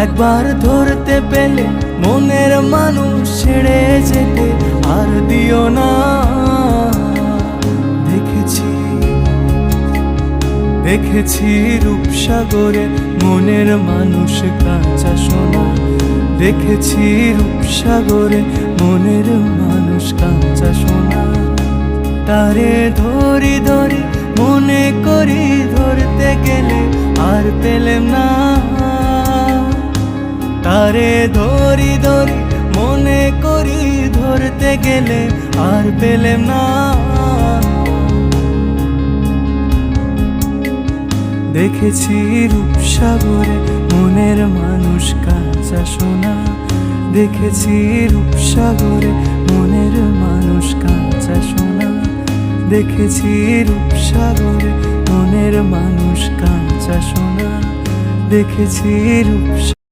একবার ধরতে পেলে মনের মানুষ ছেড়ে যেতে আর দিও না। দেখেছি রূপসাগরে মনের মানুষ কাঁচা সোনা। দেখেছি রূপসাগরে মনের মানুষ কাঁচা সোনা। তারে ধরি ধরি মনে করি ধরতে গেলে আর পেলেম না। তারে ধরি ধরি মনে করি ধরতে গেলে আর পেলেম না। দেখেছি রূপসাগরে মনের মানুষ কাঁচা সোনা। দেখেছি রূপসাগরে মনের মানুষ কাঁচা সোনা। দেখেছি রূপসাগরে মনের মানুষ কাঁচা সোনা। দেখেছি রূপসাগরে।